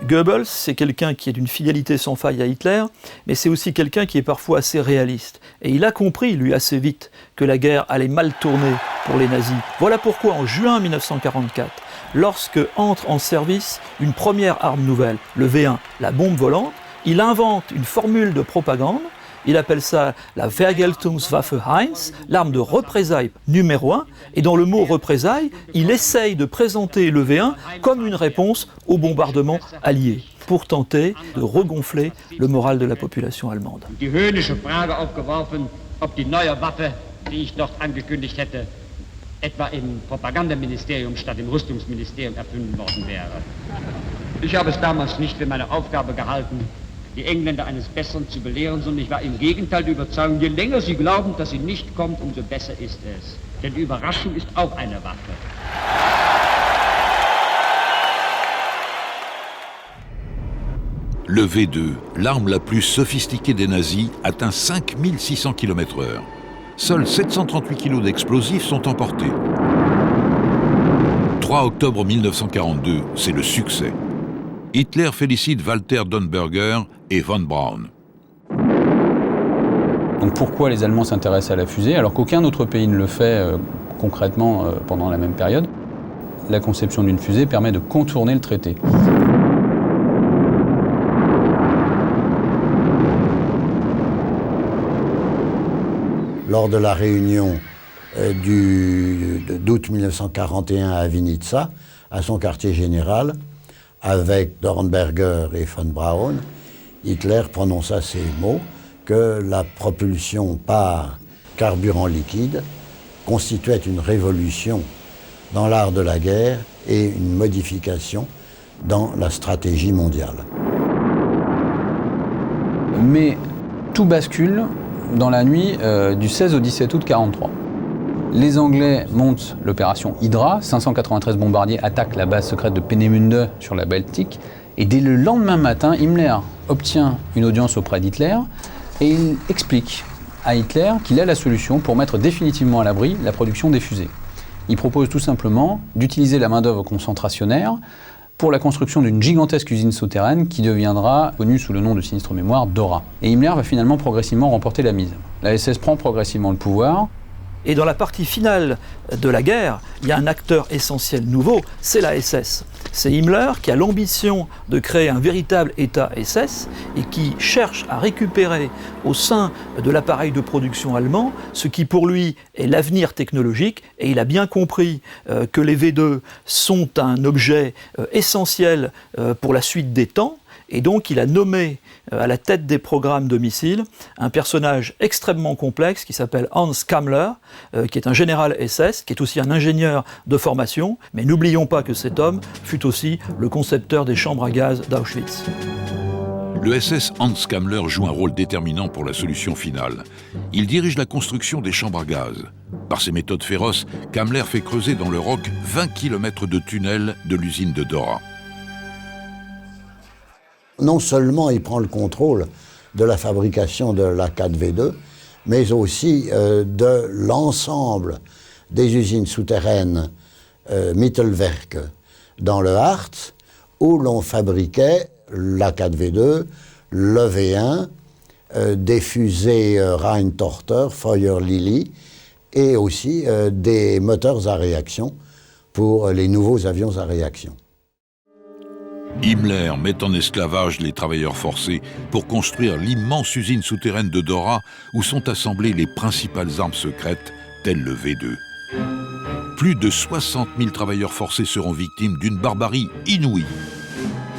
Goebbels, c'est quelqu'un qui est d'une fidélité sans faille à Hitler, mais c'est aussi quelqu'un qui est parfois assez réaliste. Et il a compris, lui, assez vite, que la guerre allait mal tourner pour les nazis. Voilà pourquoi, en juin 1944, lorsque entre en service une première arme nouvelle, le V1, la bombe volante, il invente une formule de propagande Il appelle ça la Vergeltungswaffe 1, l'arme de représailles numéro 1. Et dans le mot représailles, il essaye de présenter le V1 comme une réponse au bombardement allié, pour tenter de regonfler le moral de la population allemande. Die höhnische Frage aufgeworfen, ob die neue Waffe, die ich dort angekündigt hätte, etwa im Propagandaministerium statt im Rüstungsministerium erfunden worden wäre. Ich habe es damals nicht für meine Aufgabe gehalten, die Engländer eines Besseren zu belehren, sondern ich war im Gegenteil der Überzeugung, je länger sie glauben, dass sie nicht kommt, umso besser ist es. Denn die Überraschung ist auch eine Waffe. Le V2, l'arme la plus sophistiquée des nazis, atteint 5600 km/h. Seuls 738 kg d'explosifs sont emportés. 3 octobre 1942, c'est le succès. Hitler félicite Walter Dornberger et von Braun. Donc pourquoi les Allemands s'intéressent à la fusée alors qu'aucun autre pays ne le fait concrètement pendant la même période? La conception d'une fusée permet de contourner le traité. Lors de la réunion d'août 1941 à Vinnitsa, à son quartier général, avec Dornberger et von Braun, Hitler prononça ces mots que la propulsion par carburant liquide constituait une révolution dans l'art de la guerre et une modification dans la stratégie mondiale. Mais tout bascule dans la nuit du 16 au 17 août 1943. Les Anglais montent l'opération Hydra, 593 bombardiers attaquent la base secrète de Peenemünde sur la Baltique, et dès le lendemain matin, Himmler obtient une audience auprès d'Hitler, et il explique à Hitler qu'il a la solution pour mettre définitivement à l'abri la production des fusées. Il propose tout simplement d'utiliser la main-d'œuvre concentrationnaire pour la construction d'une gigantesque usine souterraine qui deviendra connue sous le nom de sinistre mémoire Dora. Et Himmler va finalement progressivement remporter la mise. La SS prend progressivement le pouvoir. Et dans la partie finale de la guerre, il y a un acteur essentiel nouveau, c'est la SS. C'est Himmler qui a l'ambition de créer un véritable État SS et qui cherche à récupérer au sein de l'appareil de production allemand ce qui pour lui est l'avenir technologique, et il a bien compris que les V2 sont un objet essentiel pour la suite des temps. Et donc il a nommé à la tête des programmes de missiles un personnage extrêmement complexe qui s'appelle Hans Kammler, qui est un général SS, qui est aussi un ingénieur de formation. Mais n'oublions pas que cet homme fut aussi le concepteur des chambres à gaz d'Auschwitz. Le SS Hans Kammler joue un rôle déterminant pour la solution finale. Il dirige la construction des chambres à gaz. Par ses méthodes féroces, Kammler fait creuser dans le roc 20 km de tunnels de l'usine de Dora. Non seulement il prend le contrôle de la fabrication de l'A4V2, mais aussi de l'ensemble des usines souterraines Mittelwerk dans le Harz, où l'on fabriquait l'A4V2, le V1, des fusées Rheintochter, Feuer-Lily, et aussi des moteurs à réaction pour les nouveaux avions à réaction. Himmler met en esclavage les travailleurs forcés pour construire l'immense usine souterraine de Dora où sont assemblées les principales armes secrètes, telles le V2. Plus de 60 000 travailleurs forcés seront victimes d'une barbarie inouïe.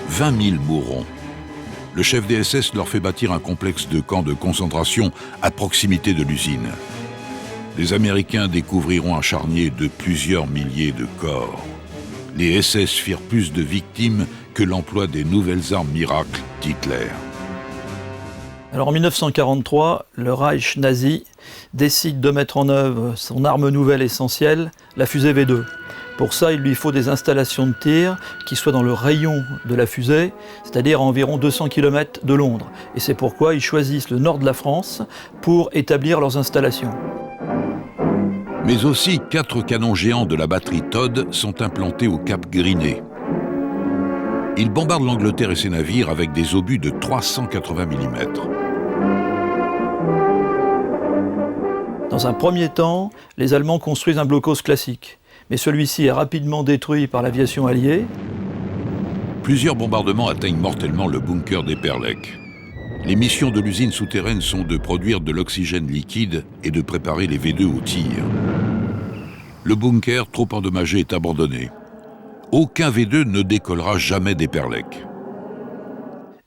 20 000 mourront. Le chef des SS leur fait bâtir un complexe de camps de concentration à proximité de l'usine. Les Américains découvriront un charnier de plusieurs milliers de corps. Les SS firent plus de victimes que l'emploi des nouvelles armes miracles d'Hitler. Alors en 1943, le Reich nazi décide de mettre en œuvre son arme nouvelle essentielle, la fusée V2. Pour ça, il lui faut des installations de tir qui soient dans le rayon de la fusée, c'est-à-dire à environ 200 km de Londres. Et c'est pourquoi ils choisissent le nord de la France pour établir leurs installations. Mais aussi 4 canons géants de la batterie Todd sont implantés au cap Griné. Ils bombardent l'Angleterre et ses navires avec des obus de 380 mm. Dans un premier temps, les Allemands construisent un blockhaus classique. Mais celui-ci est rapidement détruit par l'aviation alliée. Plusieurs bombardements atteignent mortellement le bunker d'Eperlek. Les missions de l'usine souterraine sont de produire de l'oxygène liquide et de préparer les V2 au tir. Le bunker, trop endommagé, est abandonné. Aucun V2 ne décollera jamais d'Eperlek.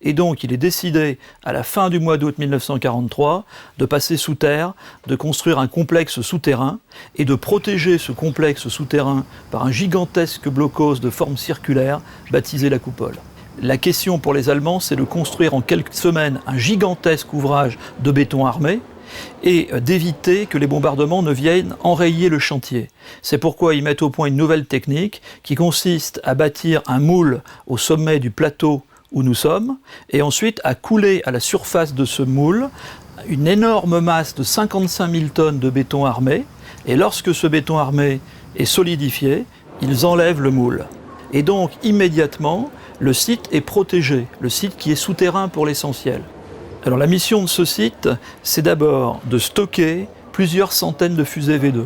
Et donc, il est décidé, à la fin du mois d'août 1943, de passer sous terre, de construire un complexe souterrain et de protéger ce complexe souterrain par un gigantesque blockhaus de forme circulaire baptisé la coupole. La question pour les Allemands, c'est de construire en quelques semaines un gigantesque ouvrage de béton armé et d'éviter que les bombardements ne viennent enrayer le chantier. C'est pourquoi ils mettent au point une nouvelle technique qui consiste à bâtir un moule au sommet du plateau où nous sommes, et ensuite à couler à la surface de ce moule une énorme masse de 55 000 tonnes de béton armé, et lorsque ce béton armé est solidifié, ils enlèvent le moule. Et donc, immédiatement, le site est protégé, le site qui est souterrain pour l'essentiel. Alors la mission de ce site, c'est d'abord de stocker plusieurs centaines de fusées V2.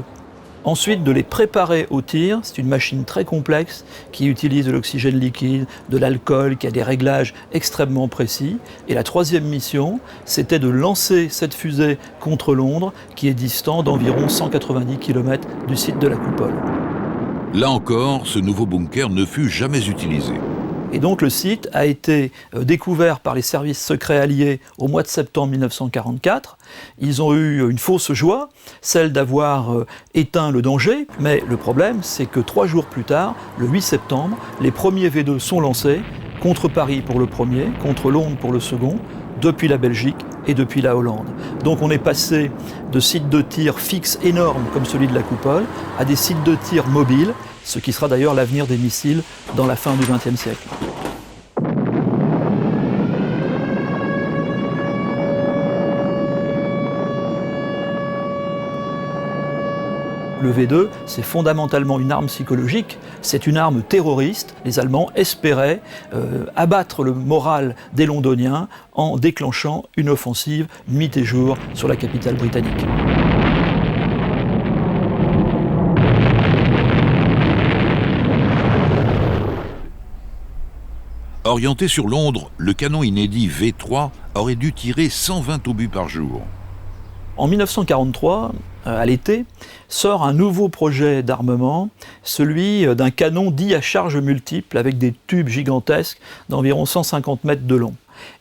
Ensuite, de les préparer au tir. C'est une machine très complexe qui utilise de l'oxygène liquide, de l'alcool, qui a des réglages extrêmement précis. Et la troisième mission, c'était de lancer cette fusée contre Londres, qui est distant d'environ 190 km du site de la coupole. Là encore, ce nouveau bunker ne fut jamais utilisé. Et donc le site a été découvert par les services secrets alliés au mois de septembre 1944. Ils ont eu une fausse joie, celle d'avoir éteint le danger, mais le problème c'est que 3 jours plus tard, le 8 septembre, les premiers V2 sont lancés, contre Paris pour le premier, contre Londres pour le second, depuis la Belgique et depuis la Hollande. Donc on est passé de sites de tir fixes énormes comme celui de la coupole à des sites de tir mobiles, ce qui sera d'ailleurs l'avenir des missiles dans la fin du XXe siècle. Le V2, c'est fondamentalement une arme psychologique, c'est une arme terroriste. Les Allemands espéraient abattre le moral des Londoniens en déclenchant une offensive nuit et jour sur la capitale britannique. Orienté sur Londres, le canon inédit V3 aurait dû tirer 120 obus par jour. En 1943, à l'été, sort un nouveau projet d'armement, celui d'un canon dit à charge multiple avec des tubes gigantesques d'environ 150 mètres de long.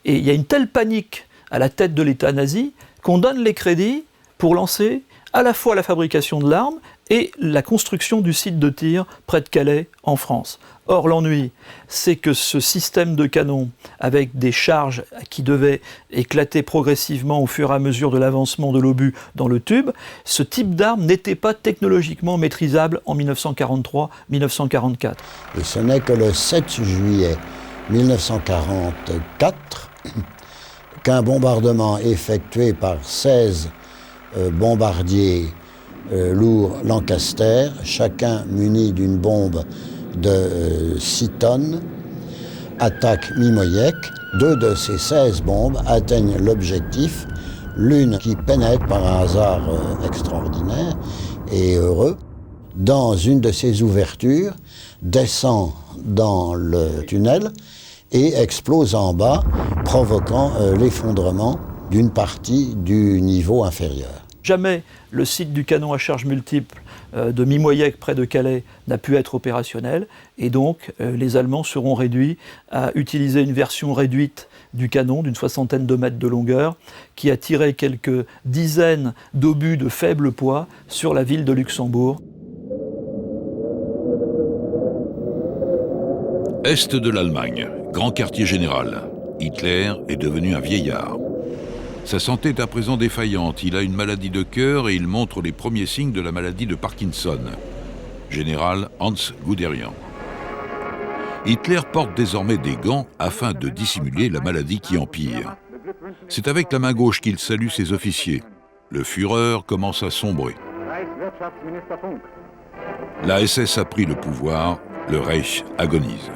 Et il y a une telle panique à la tête de l'État nazi qu'on donne les crédits pour lancer à la fois la fabrication de l'arme et la construction du site de tir près de Calais, en France. Or, l'ennui, c'est que ce système de canon, avec des charges qui devaient éclater progressivement au fur et à mesure de l'avancement de l'obus dans le tube, ce type d'arme n'était pas technologiquement maîtrisable en 1943-1944. Et ce n'est que le 7 juillet 1944 qu'un bombardement effectué par 16 bombardiers lourds Lancaster, chacun muni d'une bombe de 6 tonnes, attaque Mimoyek. 2 de ces 16 bombes atteignent l'objectif, l'une qui pénètre par un hasard extraordinaire et heureux dans une de ces ouvertures, descend dans le tunnel et explose en bas, provoquant l'effondrement d'une partie du niveau inférieur. Jamais le site du canon à charge multiple de Mimoyek près de Calais n'a pu être opérationnel et donc les Allemands seront réduits à utiliser une version réduite du canon d'une 60aine de mètres de longueur qui a tiré quelques dizaines d'obus de faible poids sur la ville de Luxembourg. Est de l'Allemagne, grand quartier général. Hitler est devenu un vieillard. Sa santé est à présent défaillante, il a une maladie de cœur et il montre les premiers signes de la maladie de Parkinson. Général Hans Guderian. Hitler porte désormais des gants afin de dissimuler la maladie qui empire. C'est avec la main gauche qu'il salue ses officiers. Le Führer commence à sombrer. La SS a pris le pouvoir, le Reich agonise.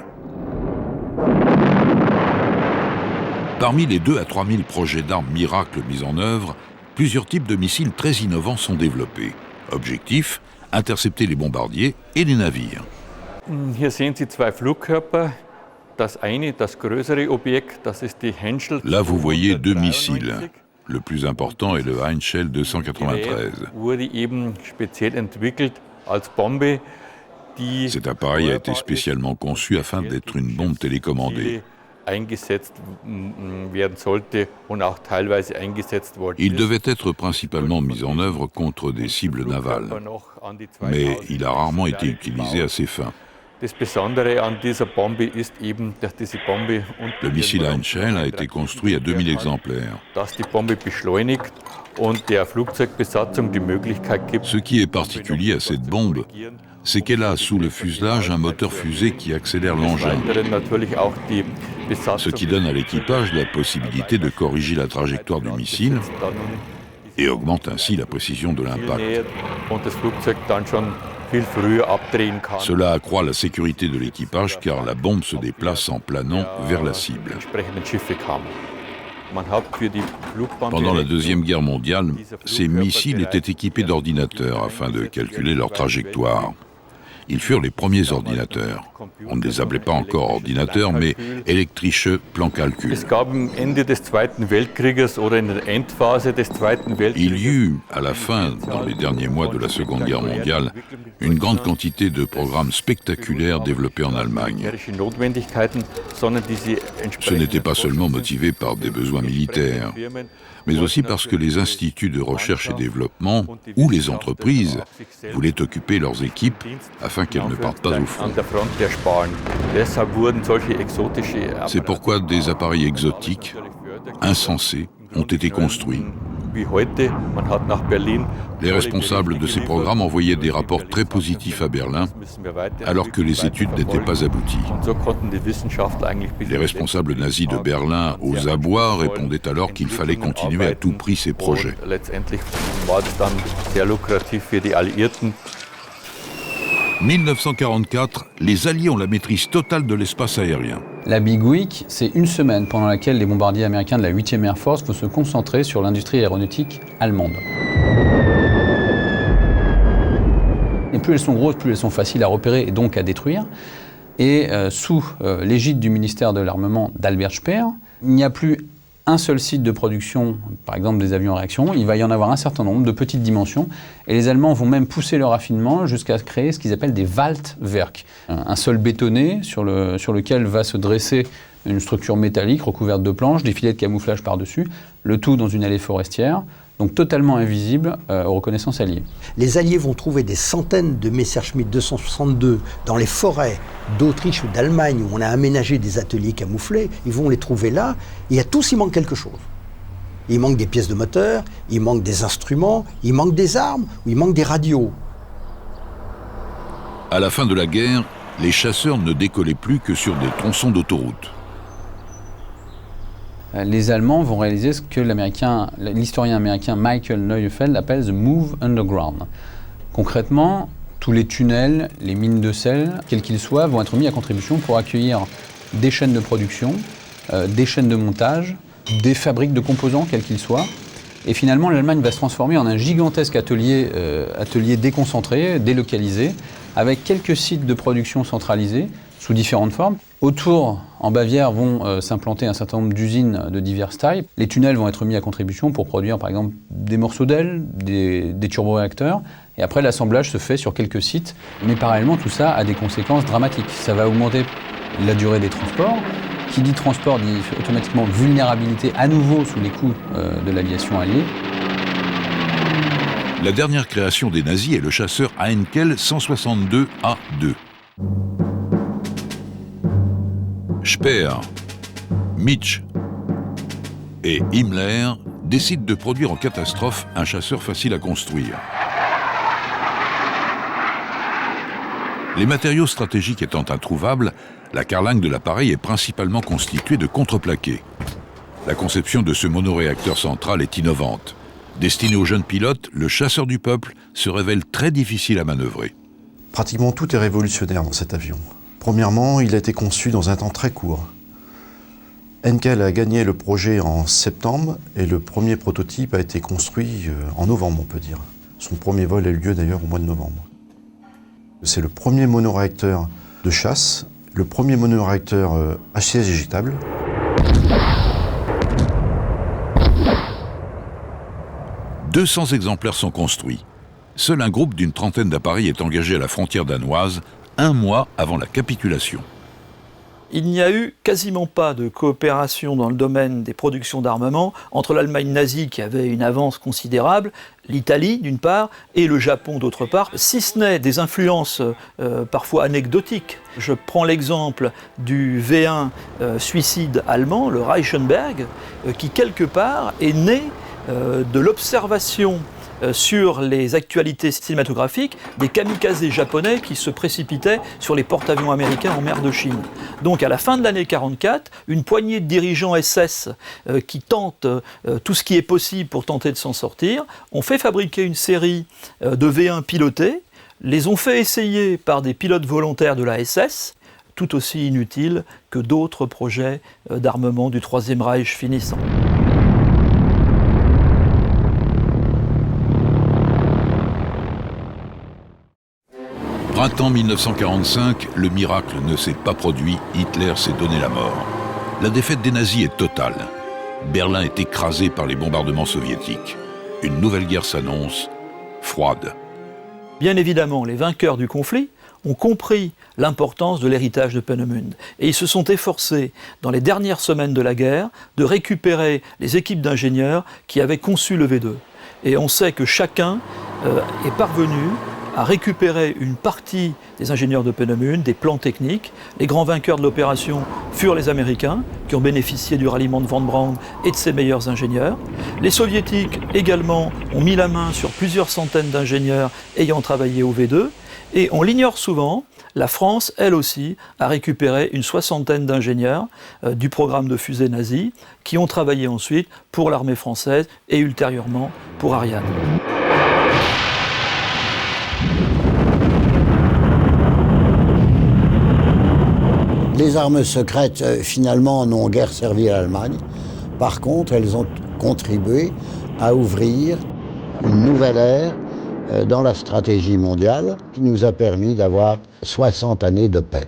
Parmi les 2 à 3 000 projets d'armes miracles mis en œuvre, plusieurs types de missiles très innovants sont développés. Objectif, intercepter les bombardiers et les navires. Hier sehen Sie 2 Flugkörper. Là, vous voyez deux missiles. Le plus important est le Heinz 293. Cet appareil a été spécialement conçu afin d'être une bombe télécommandée. Il devait être principalement mis en œuvre contre des cibles navales, mais il a rarement été utilisé à ces fins. Le missile Heinz a été construit à 2000 exemplaires. Ce qui est particulier à cette bombe, c'est qu'elle a sous le fuselage un moteur fusée qui accélère l'engin, ce qui donne à l'équipage la possibilité de corriger la trajectoire du missile et augmente ainsi la précision de l'impact. Cela accroît la sécurité de l'équipage car la bombe se déplace en planant vers la cible. Pendant la Deuxième Guerre mondiale, ces missiles étaient équipés d'ordinateurs afin de calculer leur trajectoire. Ils furent les premiers ordinateurs. On ne les appelait pas encore ordinateurs, mais elektrische Plancalcul. Il y eut, à la fin, dans les derniers mois de la Seconde Guerre mondiale, une grande quantité de programmes spectaculaires développés en Allemagne. Ce n'était pas seulement motivé par des besoins militaires, mais aussi parce que les instituts de recherche et développement ou les entreprises voulaient occuper leurs équipes afin qu'elles ne partent pas au front. C'est pourquoi des appareils exotiques, insensés, ont été construits. Les responsables de ces programmes envoyaient des rapports très positifs à Berlin, alors que les études n'étaient pas abouties. Les responsables nazis de Berlin, aux abois, répondaient alors qu'il fallait continuer à tout prix ces projets. 1944, les Alliés ont la maîtrise totale de l'espace aérien. La Big Week, c'est une semaine pendant laquelle les bombardiers américains de la 8e Air Force vont se concentrer sur l'industrie aéronautique allemande. Et plus elles sont grosses, plus elles sont faciles à repérer et donc à détruire. Et sous l'égide du ministère de l'Armement d'Albert Speer, il n'y a plus un seul site de production, par exemple des avions à réaction, il va y en avoir un certain nombre de petites dimensions, et les Allemands vont même pousser leur raffinement jusqu'à créer ce qu'ils appellent des Waltwerk, un sol bétonné sur lequel va se dresser une structure métallique recouverte de planches, des filets de camouflage par-dessus, le tout dans une allée forestière, donc totalement invisible aux reconnaissances alliées. Les Alliés vont trouver des centaines de Messerschmitt 262 dans les forêts d'Autriche ou d'Allemagne où on a aménagé des ateliers camouflés. Ils vont les trouver là, et à tous il manque quelque chose. Il manque des pièces de moteur, il manque des instruments, il manque des armes, ou il manque des radios. À la fin de la guerre, les chasseurs ne décollaient plus que sur des tronçons d'autoroute. Les Allemands vont réaliser ce que l'historien américain Michael Neufeld appelle « the move underground ». Concrètement, tous les tunnels, les mines de sel, quels qu'ils soient, vont être mis à contribution pour accueillir des chaînes de production, des chaînes de montage, des fabriques de composants, quels qu'ils soient. Et finalement, l'Allemagne va se transformer en un gigantesque atelier déconcentré, délocalisé, avec quelques sites de production centralisés, sous différentes formes. Autour, en Bavière, vont s'implanter un certain nombre d'usines de diverses tailles. Les tunnels vont être mis à contribution pour produire, par exemple, des morceaux d'ailes, des turboréacteurs. Et après, l'assemblage se fait sur quelques sites. Mais parallèlement, tout ça a des conséquences dramatiques. Ça va augmenter la durée des transports. Qui dit transport dit automatiquement vulnérabilité à nouveau sous les coups de l'aviation alliée. La dernière création des nazis est le chasseur Heinkel 162A2. Speer, Mitch et Himmler décident de produire en catastrophe un chasseur facile à construire. Les matériaux stratégiques étant introuvables, la carlingue de l'appareil est principalement constituée de contreplaqué. La conception de ce monoréacteur central est innovante. Destiné aux jeunes pilotes, le chasseur du peuple se révèle très difficile à manœuvrer. Pratiquement tout est révolutionnaire dans cet avion. Premièrement, il a été conçu dans un temps très court. Heinkel a gagné le projet en septembre et le premier prototype a été construit en novembre, on peut dire. Son premier vol a eu lieu d'ailleurs au mois de novembre. C'est le premier monoréacteur de chasse le premier monoréacteur HCS éjectable. « 200 exemplaires sont construits. Seul un groupe d'une trentaine d'appareils est engagé à la frontière danoise, un mois avant la capitulation. Il n'y a eu quasiment pas de coopération dans le domaine des productions d'armement entre l'Allemagne nazie, qui avait une avance considérable, l'Italie d'une part, et le Japon d'autre part, si ce n'est des influences parfois anecdotiques. Je prends l'exemple du V1 suicide allemand, le Reichenberg, qui quelque part est né de l'observation sur les actualités cinématographiques des kamikazes japonais qui se précipitaient sur les porte-avions américains en mer de Chine. Donc à la fin de l'année 1944, une poignée de dirigeants SS qui tentent tout ce qui est possible pour tenter de s'en sortir, ont fait fabriquer une série de V1 pilotés, les ont fait essayer par des pilotes volontaires de la SS, tout aussi inutiles que d'autres projets d'armement du Troisième Reich finissant. Printemps 1945, le miracle ne s'est pas produit, Hitler s'est donné la mort. La défaite des nazis est totale. Berlin est écrasé par les bombardements soviétiques. Une nouvelle guerre s'annonce, froide. Bien évidemment, les vainqueurs du conflit ont compris l'importance de l'héritage de Peenemünde. Et ils se sont efforcés, dans les dernières semaines de la guerre, de récupérer les équipes d'ingénieurs qui avaient conçu le V2. Et on sait que chacun est parvenu à récupérer une partie des ingénieurs de Peenemünde, des plans techniques. Les grands vainqueurs de l'opération furent les Américains, qui ont bénéficié du ralliement de Von Braun et de ses meilleurs ingénieurs. Les Soviétiques également ont mis la main sur plusieurs centaines d'ingénieurs ayant travaillé au V2. Et on l'ignore souvent, la France, elle aussi, a récupéré une soixantaine d'ingénieurs du programme de fusée nazi qui ont travaillé ensuite pour l'armée française et ultérieurement pour Ariane. Les armes secrètes, finalement, n'ont guère servi à l'Allemagne. Par contre, elles ont contribué à ouvrir une nouvelle ère dans la stratégie mondiale qui nous a permis d'avoir 60 années de paix.